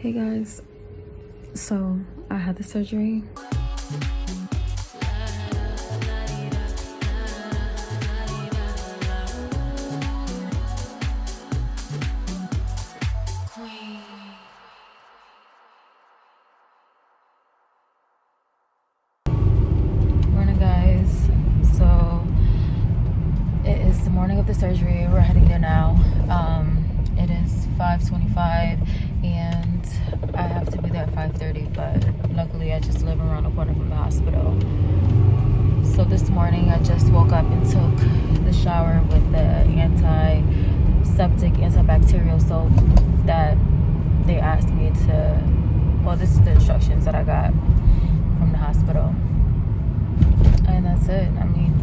Hey guys, so I had the surgery. Morning guys, so it is the morning of the surgery. We're heading there now. It is 5:25 and I have to be there at 5:30, but luckily I just live around the corner from the hospital. So this morning I just woke up and took the shower with the antiseptic, antibacterial soap that they asked me to, well, this is the instructions that I got from the hospital. And that's it. I mean,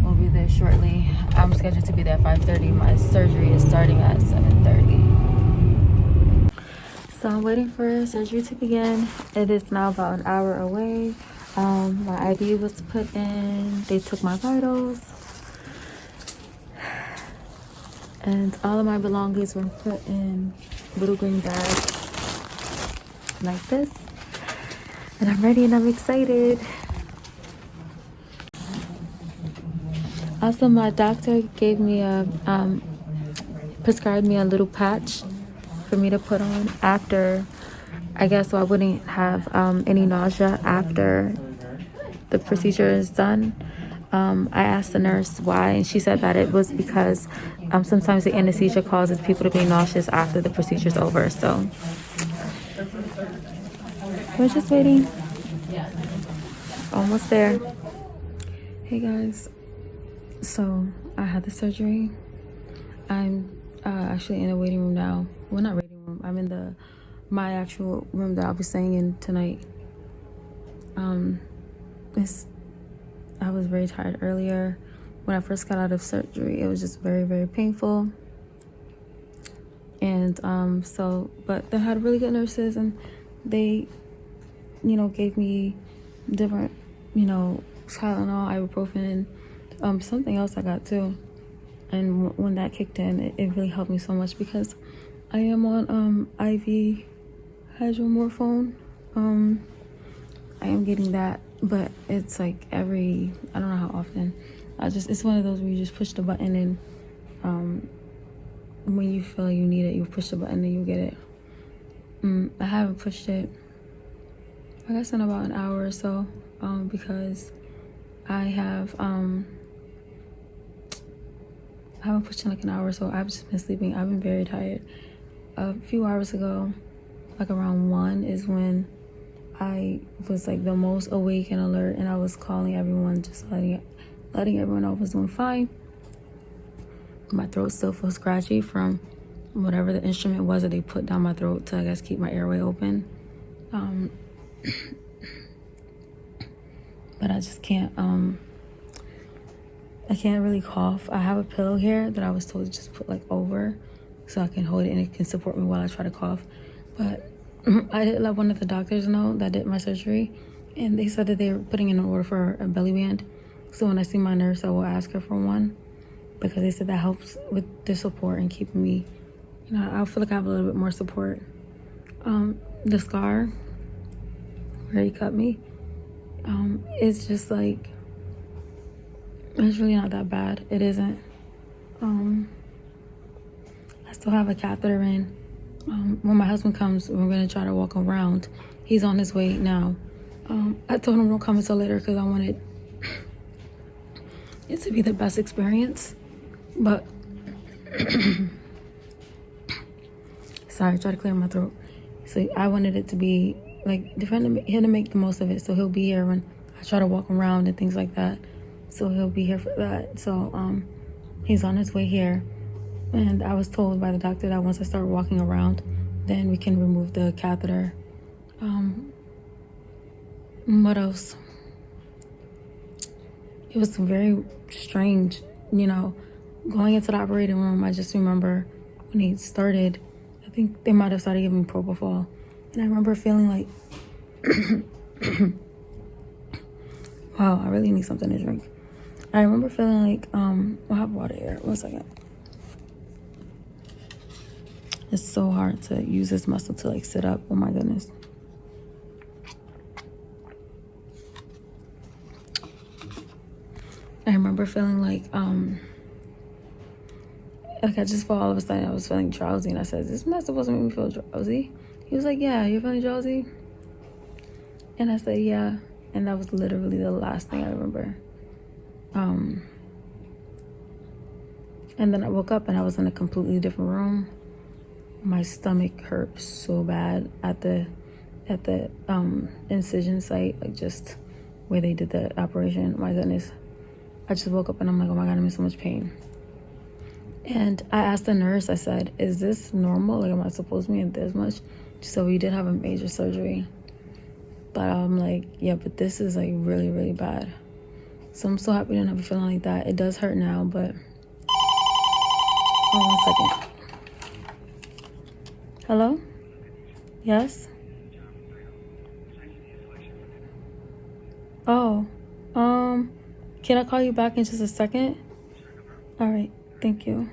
we'll be there shortly. I'm scheduled to be there at 5:30. My surgery is starting at 7:30. So I'm waiting for surgery to begin. It is now about an hour away. My IV was put in. They took my vitals. And all of my belongings were put in little green bags like this. And I'm ready and I'm excited. Also, my doctor gave me prescribed me a little patch for me to put on after, I guess, so I wouldn't have any nausea after the procedure is done. I asked the nurse why, and she said that it was because sometimes the anesthesia causes people to be nauseous after the procedure is over. So we're just waiting. Almost there. Hey guys, so I had the surgery. I'm actually in a waiting room now. Well, not waiting room. I'm in my actual room that I'll be staying in tonight. I was very tired earlier. When I first got out of surgery, it was just very, very painful. And but they had really good nurses, and they, gave me different, Tylenol, ibuprofen, something else I got too. And when that kicked in, it really helped me so much because I am on IV hydromorphone. I am getting that, but it's like I don't know how often. It's one of those where you just push the button and when you feel like you need it, you push the button and you get it. I haven't pushed it, I guess, in about an hour or so, because I haven't pushed in like an hour or so. I've just been sleeping. I've been very tired. A few hours ago, like around 1 is when I was like the most awake and alert, and I was calling everyone, just letting everyone know I was doing fine. My throat still feels scratchy from whatever the instrument was that they put down my throat to, I guess, keep my airway open. But I just can't I can't really cough. I have a pillow here that I was told to just put like over so I can hold it and it can support me while I try to cough. But I did let one of the doctors know that did my surgery, and they said that they were putting in an order for a belly band. So when I see my nurse, I will ask her for one, because they said that helps with the support and keeping me, I feel like I have a little bit more support. The scar where he cut me, it's just like, it's really not that bad. It isn't. I still have a catheter in. When my husband comes, we're going to try to walk around. He's on his way now. I told him don't come until later because I wanted it to be the best experience. But, sorry, try to clear my throat. So I wanted it to be, like, him to make the most of it. So he'll be here when I try to walk around and things like that. So he'll be here for that. So he's on his way here. And I was told by the doctor that once I start walking around, then we can remove the catheter. What else? It was very strange, going into the operating room. I just remember when he started, I think they might have started giving me propofol. And I remember feeling like, wow, I really need something to drink. I remember feeling like, I'll have water here. 1 second. It's so hard to use this muscle to like sit up. Oh my goodness. I remember feeling like I just felt all of a sudden I was feeling drowsy, and I said, "This not supposed to make me feel drowsy." He was like, "Yeah, you're feeling drowsy," and I said, "Yeah," and that was literally the last thing I remember. And then I woke up and I was in a completely different room. My stomach hurt so bad at the incision site, like just where they did the operation. My goodness. I just woke up and I'm like, oh my God, I'm in so much pain. And I asked the nurse, I said, is this normal? Like, am I supposed to be in this much? She said, we did have a major surgery. But I'm like, yeah, but this is like really, really bad. So I'm so happy to never feeling like that. It does hurt now, but... Oh, 1 second. Hello? Yes? Oh, can I call you back in just a second? All right, thank you.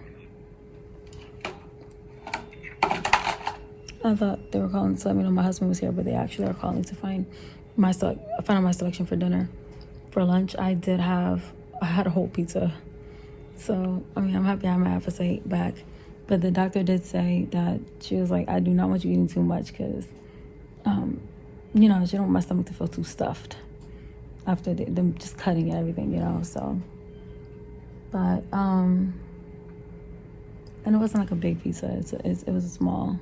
I thought they were calling to let me know my husband was here, but they actually are calling to find out my selection for dinner. For lunch, I had a whole pizza. So, I mean, I'm happy I have my appetite back. But the doctor did say that she was like, I do not want you eating too much because, she don't want my stomach to feel too stuffed after them just cutting and everything, so. But, and it wasn't like a big pizza. It was a small,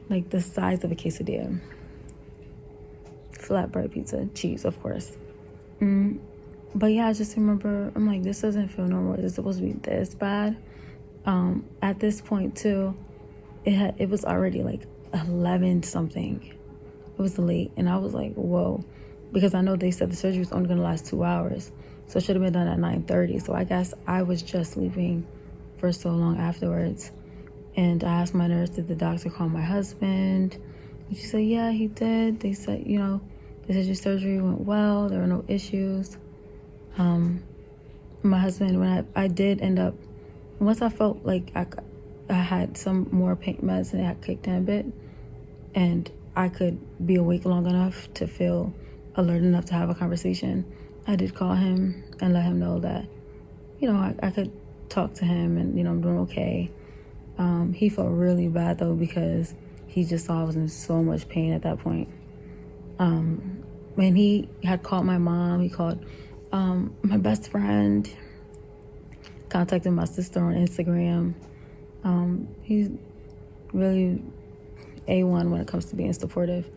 like the size of a quesadilla. Flatbread pizza, cheese, of course. But yeah, I just remember, I'm like, this doesn't feel normal. Is it supposed to be this bad? At this point too, it was already like 11 something. It was late, and I was like, whoa, because I know they said the surgery was only gonna last 2 hours, so it should have been done at 9:30. So I guess I was just sleeping for so long afterwards. And I asked my nurse, did the doctor call my husband? And she said, yeah, he did. They said, they said your surgery went well. There were no issues. My husband, when I did end up, once I felt like I had some more pain meds and it had kicked in a bit, and I could be awake long enough to feel alert enough to have a conversation, I did call him and let him know that, I could talk to him and, I'm doing okay. He felt really bad though, because he just saw I was in so much pain at that point. And he had called my mom, he called my best friend, contacted my sister on Instagram. He's really A1 when it comes to being supportive.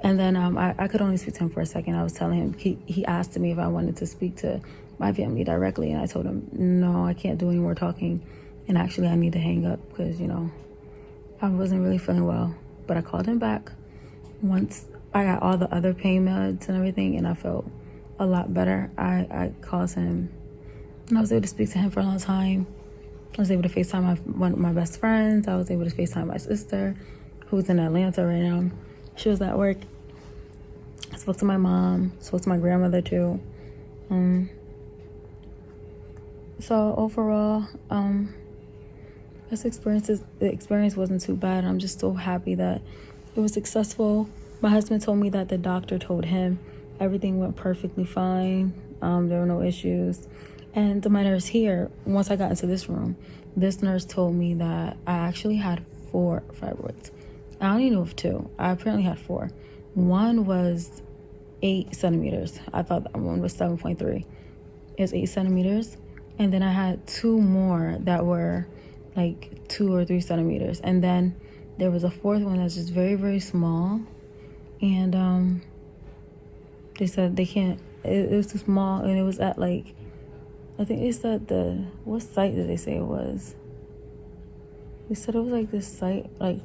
And then I could only speak to him for a second. I was telling him, he asked me if I wanted to speak to my family directly, and I told him, no, I can't do any more talking. And actually, I need to hang up because, I wasn't really feeling well. But I called him back once I got all the other pain meds and everything, and I felt a lot better. I called him, and I was able to speak to him for a long time. I was able to FaceTime one of my best friends. I was able to FaceTime my sister, who's in Atlanta right now. She was at work. I spoke to my mom, spoke to my grandmother too. So overall, the experience wasn't too bad. I'm just so happy that it was successful. My husband told me that the doctor told him everything went perfectly fine. There were no issues. And my nurse here, once I got into this room, this nurse told me that I actually had 4 fibroids. I only knew of 2. I apparently had 4. One was 8 centimeters. I thought that one was 7.3. It was 8 centimeters. And then I had 2 more that were like 2 or 3 centimeters. And then there was a 4th one that's just very, very small. And they said they can't, it was too small, and it was at like, I think they said what site did they say it was? They said it was like this site, like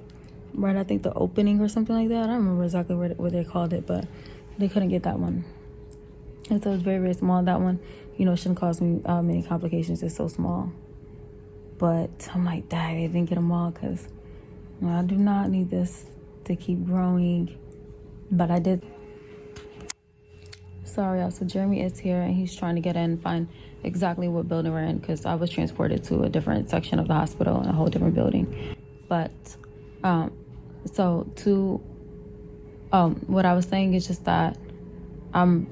right, I think the opening or something like that. I don't remember exactly what they called it, but they couldn't get that one. And so it was very, very small. That one, shouldn't cause me many complications. It's so small. But I'm like, dang, they didn't get them all, because I do not need this to keep growing. But I did. Sorry, y'all. So Jeremy is here, and he's trying to get in and find exactly what building we're in, because I was transported to a different section of the hospital in a whole different building. But so to what I was saying is just that I'm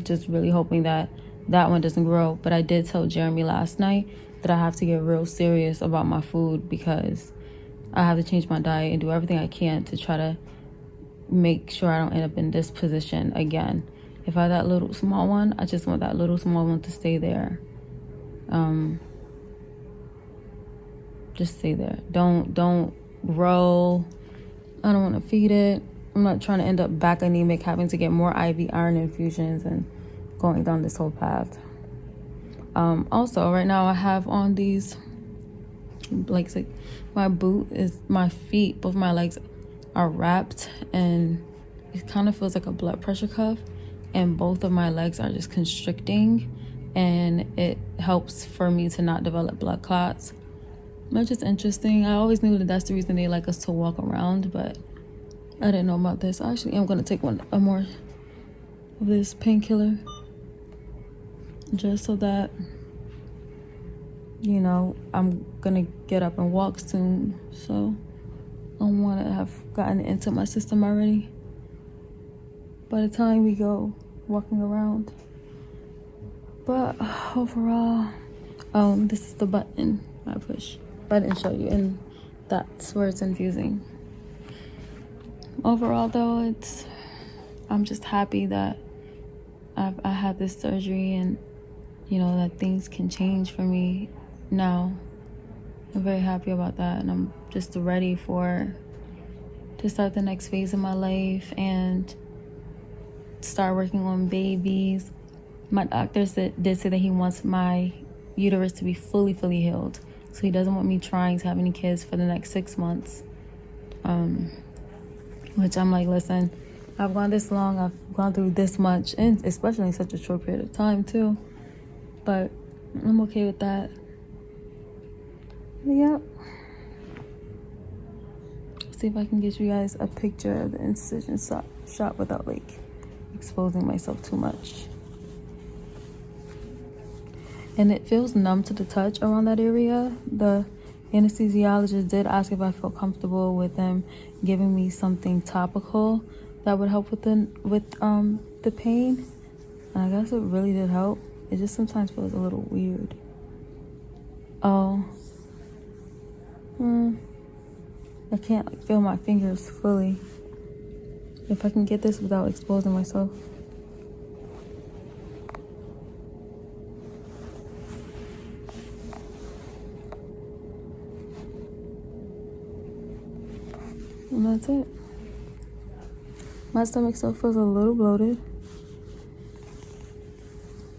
just really hoping that that one doesn't grow. But I did tell Jeremy last night that I have to get real serious about my food, because I have to change my diet and do everything I can to try to make sure I don't end up in this position again. If I had that little small one, I just want that little small one to stay there. Just stay there. Don't grow. I don't want to feed it. I'm not trying to end up back anemic, having to get more IV iron infusions and going down this whole path. Also, right now I have on these, like my boot is, my feet, both my legs are wrapped, and it kind of feels like a blood pressure cuff, and both of my legs are just constricting, and it helps for me to not develop blood clots. Which is interesting. I always knew that that's the reason they like us to walk around, but I didn't know about this. Actually, I'm going to take a more of this painkiller, just so that, you know, I'm going to get up and walk soon. So I want to have gotten it into my system already by the time we go walking around. But overall, this is the button I push. I didn't show you, and that's where it's infusing. Overall, though, I'm just happy that I had this surgery, and you know that things can change for me now. I'm very happy about that, and I'm just ready to start the next phase of my life and start working on babies. My doctor did say that he wants my uterus to be fully healed. So he doesn't want me trying to have any kids for the next 6 months. Which I'm like, listen, I've gone this long, I've gone through this much, and especially in such a short period of time too. But I'm okay with that. Yep. See if I can get you guys a picture of the incision shot without like exposing myself too much. And it feels numb to the touch around that area. The anesthesiologist did ask if I felt comfortable with them giving me something topical that would help with the pain. And I guess it really did help. It just sometimes feels a little weird. Oh. I can't feel my fingers fully. If I can get this without exposing myself. And that's it. My stomach still feels a little bloated.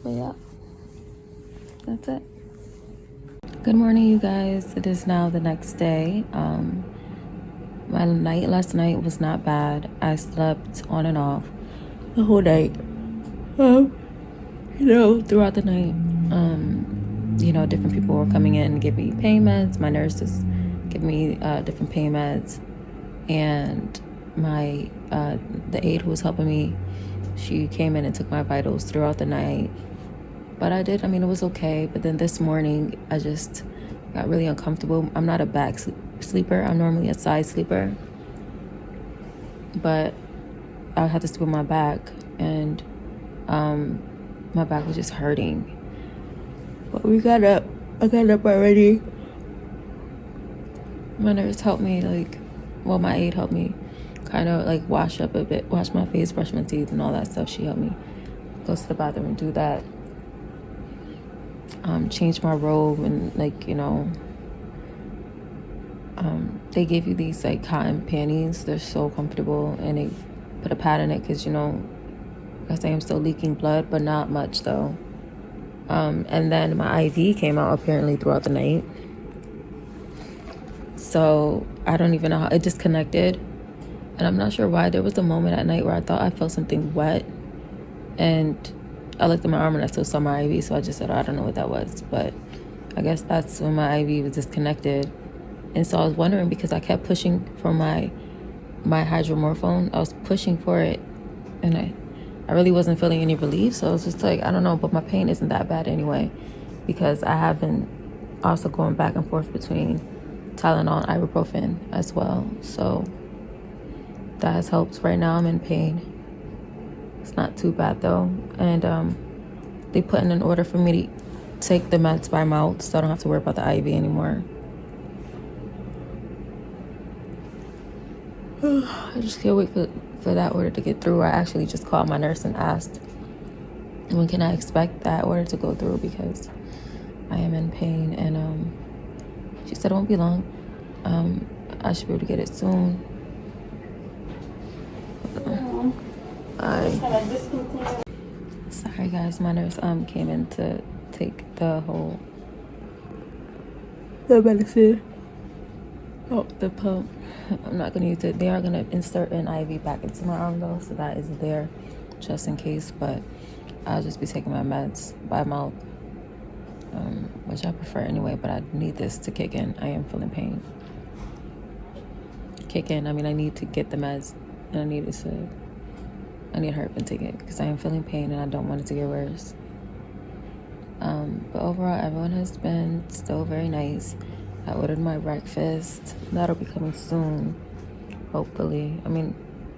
But yeah, that's it. Good morning, you guys. It is now the next day. My night last night was not bad. I slept on and off the whole night. Throughout the night, different people were coming in and giving me pain meds. My nurses give me different pain meds. And my the aide who was helping me, she came in and took my vitals throughout the night. But it was okay. But then this morning, I just got really uncomfortable. I'm not a back sleeper. I'm normally a side sleeper. But I had to sleep on my back, and my back was just hurting. But I got up already. My nurse helped me, my aide helped me kind of wash up a bit, wash my face, brush my teeth, and all that stuff. She helped me go to the bathroom and do that. Change my robe, and they gave you these cotton panties. They're so comfortable, and they put a pad in it because I say I'm still leaking blood, but not much though. And then my IV came out apparently throughout the night. So I don't even know how it disconnected, and I'm not sure why. There was a moment at night where I thought I felt something wet, and I looked at my arm and I still saw my IV, so I just said, I don't know what that was. But I guess that's when my IV was disconnected. And so I was wondering, because I kept pushing for my hydromorphone. I was pushing for it, and I really wasn't feeling any relief. So I was just I don't know, but my pain isn't that bad anyway, because I have been also going back and forth between Tylenol, ibuprofen as well. So that has helped. Right now I'm in pain. It's not too bad though. And they put in an order for me to take the meds by mouth, so I don't have to worry about the IV anymore. I just can't wait for that order to get through. I actually just called my nurse and asked, when can I expect that order to go through, because I am in pain. And she said it won't be long. I should be able to get it soon. Sorry guys, my nurse came in to take the medicine. Oh, the pump. I'm not gonna use it. They are gonna insert an IV back into my arm though, so that is there just in case. But I'll just be taking my meds by mouth, which I prefer anyway. But I need this to kick in. I am feeling pain. Kick in. I mean, I need to get the meds, and I need to hurry up and take it because I am feeling pain and I don't want it to get worse. But overall, everyone has been still very nice. I ordered my breakfast. That'll be coming soon, hopefully. I mean,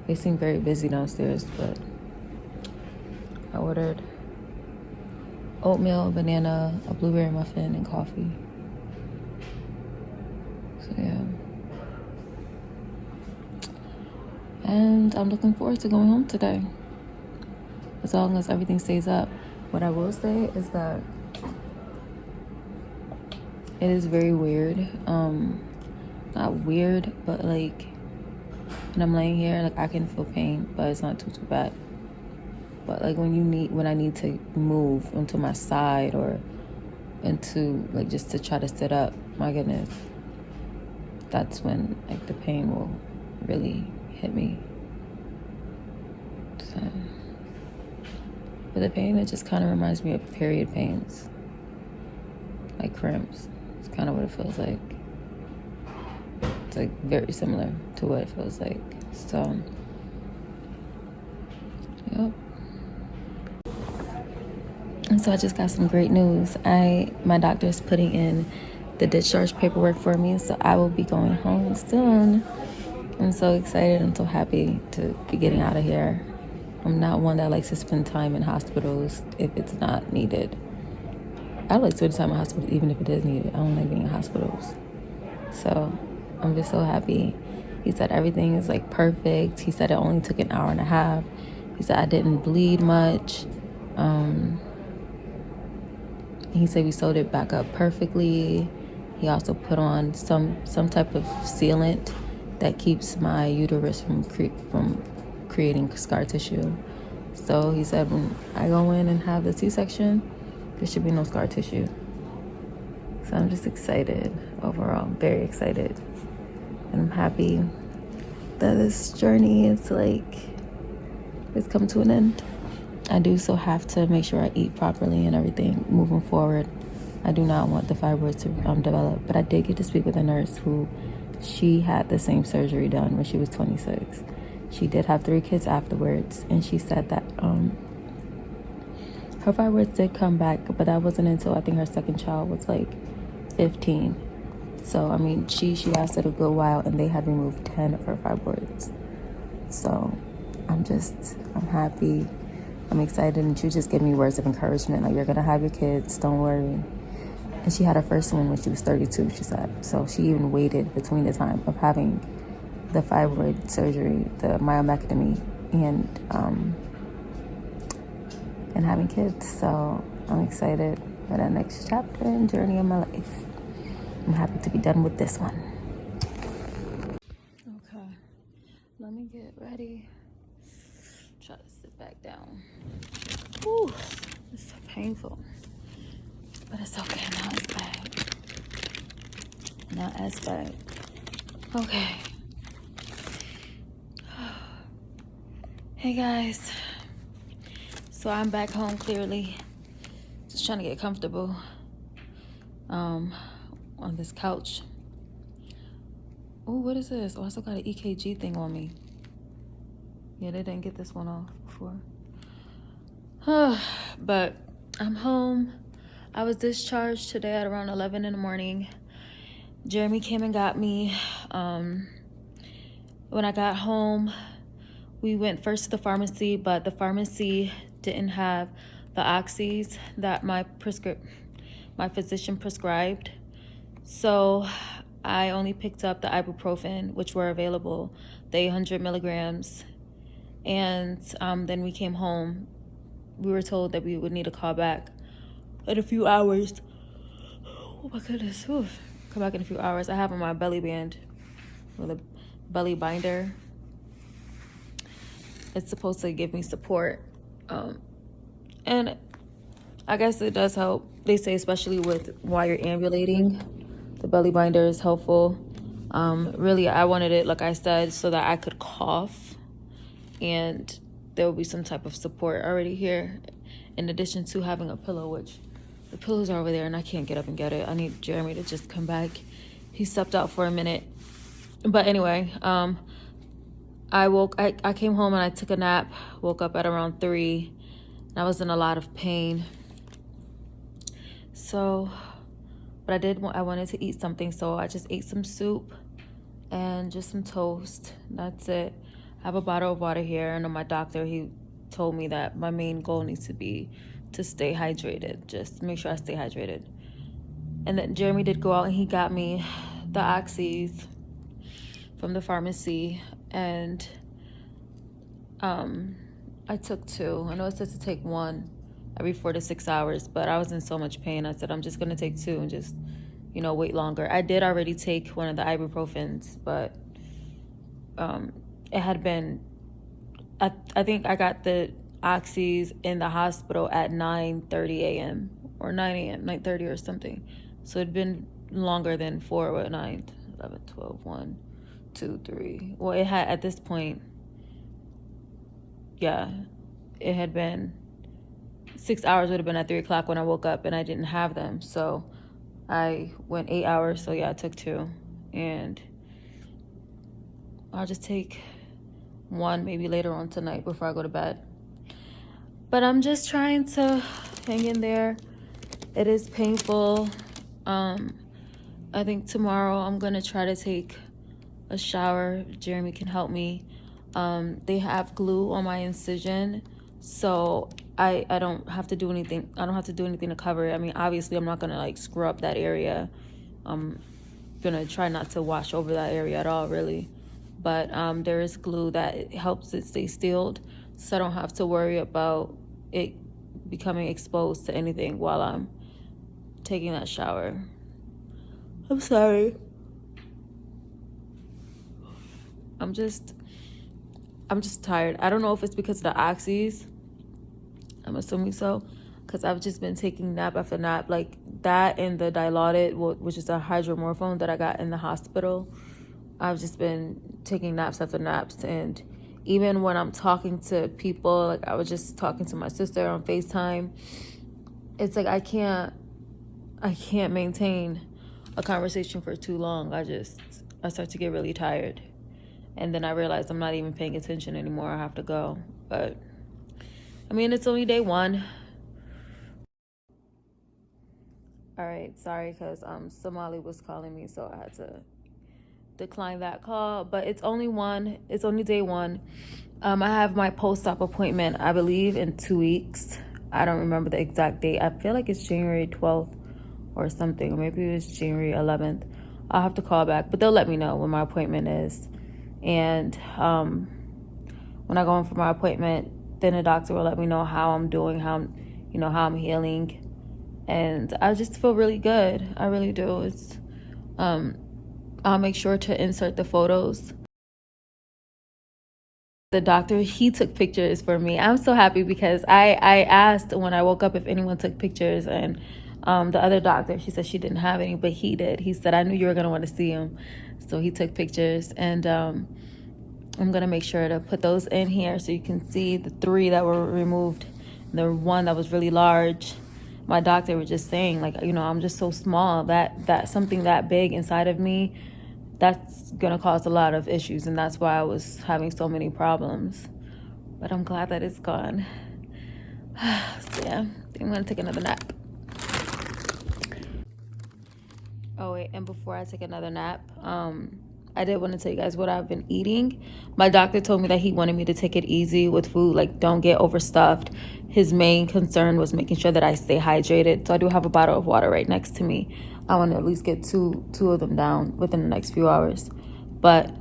they seem very busy downstairs, but I ordered oatmeal, banana, a blueberry muffin, and coffee. So yeah. And I'm looking forward to going home today, as long as everything stays up. What I will say is that it is very weird. Not weird, but like when I'm laying here, like I can feel pain, but it's not too bad. But like when I need to move into my side or into like just to try to sit up, my goodness, that's when like the pain will really hit me. So, but the pain, it just kind of reminds me of period pains, like cramps. It's kind of what it feels like. It's like very similar to what it feels like. So, yep. And so I just got some great news. My doctor's putting in the discharge paperwork for me, so I will be going home soon. I'm so excited. I'm so happy to be getting out of here. I'm not one that likes to spend time in hospitals if it's not needed. I like to spend time in hospitals even if it is needed. I don't like being in hospitals. So I'm just so happy. He said everything is like perfect. He said it only took an hour and a half. He said I didn't bleed much. He said we sewed it back up perfectly. He also put on some type of sealant that keeps my uterus from creating scar tissue. So he said when I go in and have the C-section, there should be no scar tissue. So I'm just excited overall, very excited. And I'm happy that this journey is it's come to an end. I do still have to make sure I eat properly and everything moving forward. I do not want the fibroids to develop, but I did get to speak with a nurse who, she had the same surgery done when she was 26. She did have 3 kids afterwards, and she said that her fibroids did come back, but that wasn't until I think her second child was like 15. So I mean, she lasted a good while, and they had removed 10 of her fibroids. So I'm happy. I'm excited, and she just gave me words of encouragement, like, you're gonna have your kids, don't worry. And she had her first one when she was 32, she said. So she even waited between the time of having the fibroid surgery, the myomectomy, and having kids. So I'm excited for that next chapter and journey of my life. I'm happy to be done with this one. Okay, let me get ready. Try to sit back down. Ooh, it's so painful. But it's okay, not as bad. Not as bad. Okay. Hey guys. So I'm back home clearly. Just trying to get comfortable on this couch. Oh, what is this? Oh, I still got an EKG thing on me. Yeah, they didn't get this one off before. But I'm home. I was discharged today at around 11 in the morning. Jeremy came and got me. When I got home, we went first to the pharmacy, but the pharmacy didn't have the oxys that my physician prescribed. So I only picked up the ibuprofen, which were available, the 800 milligrams. And then we came home. We were told that we would need to call back in a few hours. Oh my goodness. Oof. Come back in a few hours. I have on my belly band with a belly binder. It's supposed to give me support. And I guess it does help. They say especially with while you're ambulating, the belly binder is helpful. Really, I wanted it, like I said, so that I could cough and there will be some type of support already here, in addition to having a pillow, which the pillows are over there and I can't get up and get it. I need Jeremy to just come back. He stepped out for a minute. But anyway, I came home and I took a nap, woke up at around 3, and I was in a lot of pain. So, but I wanted to eat something, so I just ate some soup and just some toast. That's it. I have a bottle of water here. I know my doctor, he told me that my main goal needs to be to stay hydrated. Just make sure I stay hydrated. And then Jeremy did go out and he got me the oxys from the pharmacy, and I took 2. I know it says to take 1 every 4 to 6 hours, but I was in so much pain. I said I'm just gonna take 2 and just, wait longer. I did already take one of the ibuprofens, but it had been, I think I got the oxys in the hospital at 9:30 a.m. or 9 a.m., 9:30 or something. So it'd been longer than 4, what, 9, 11, 12, 1, 2, 3. Well, it had, at this point, yeah, it had been 6 hours, would have been at 3 o'clock when I woke up, and I didn't have them. So I went 8 hours. So yeah, I took 2, and I'll just take 1 maybe later on tonight before I go to bed. But I'm just trying to hang in there. It is painful. I think tomorrow I'm gonna try to take a shower. Jeremy can help me. They have glue on my incision, so I don't have to do anything. I don't have to do anything to cover it. I mean, obviously I'm not gonna like screw up that area. I'm gonna try not to wash over that area at all, really. But there is glue that helps it stay sealed, so I don't have to worry about it becoming exposed to anything while I'm taking that shower. I'm sorry. I'm just tired. I don't know if it's because of the oxys. I'm assuming so, because I've just been taking nap after nap, like that and the Dilaudid, which is a hydromorphone that I got in the hospital. I've just been taking naps after naps, and even when I'm talking to people, like I was just talking to my sister on FaceTime, it's like I can't maintain a conversation for too long. I start to get really tired. And then I realize I'm not even paying attention anymore. I have to go. But, I mean, it's only day 1. All right, sorry, because Somali was calling me, so I had to decline that call. But it's only day 1. I have my post-op appointment, I believe, in 2 weeks. I don't remember the exact date. I feel like it's January 12th or something. Or maybe it was January 11th. I'll have to call back, but they'll let me know when my appointment is. And when I go in for my appointment, then the doctor will let me know how I'm doing, how I'm healing. And I just feel really good. I really do. It's I'll make sure to insert the photos. The doctor, he took pictures for me. I'm so happy because I asked when I woke up if anyone took pictures, and the other doctor, she said she didn't have any, but he did. He said, I knew you were going to want to see him. So he took pictures, and I'm going to make sure to put those in here so you can see the 3 that were removed, the 1 that was really large. My doctor was just saying, like, I'm just so small that something that big inside of me, that's going to cause a lot of issues, and that's why I was having so many problems. But I'm glad that it's gone. So yeah, I'm going to take another nap. Oh wait, and before I take another nap, I did want to tell you guys what I've been eating. My doctor told me that he wanted me to take it easy with food, like don't get overstuffed. His main concern was making sure that I stay hydrated. So I do have a bottle of water right next to me. I want to at least get two of them down within the next few hours. But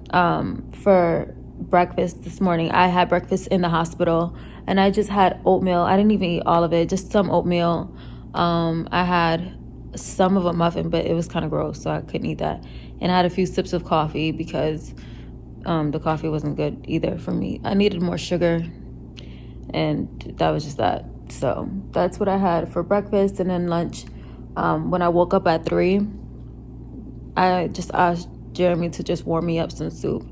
for breakfast this morning, I had breakfast in the hospital, and I just had oatmeal. I didn't even eat all of it, just some oatmeal. I had some of a muffin, but it was kind of gross, so I couldn't eat that. And I had a few sips of coffee because the coffee wasn't good either for me. I needed more sugar, and that was just that. So that's what I had for breakfast. And then lunch, when I woke up at 3, I just asked Jeremy to just warm me up some soup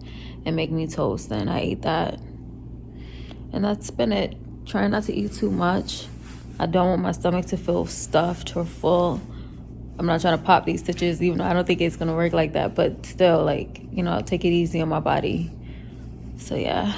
and make me toast, and I ate that. And that's been it. Trying not to eat too much. I don't want my stomach to feel stuffed or full. I'm not trying to pop these stitches, even though I don't think it's gonna work like that, but still, like, you know, I'll take it easy on my body. So yeah.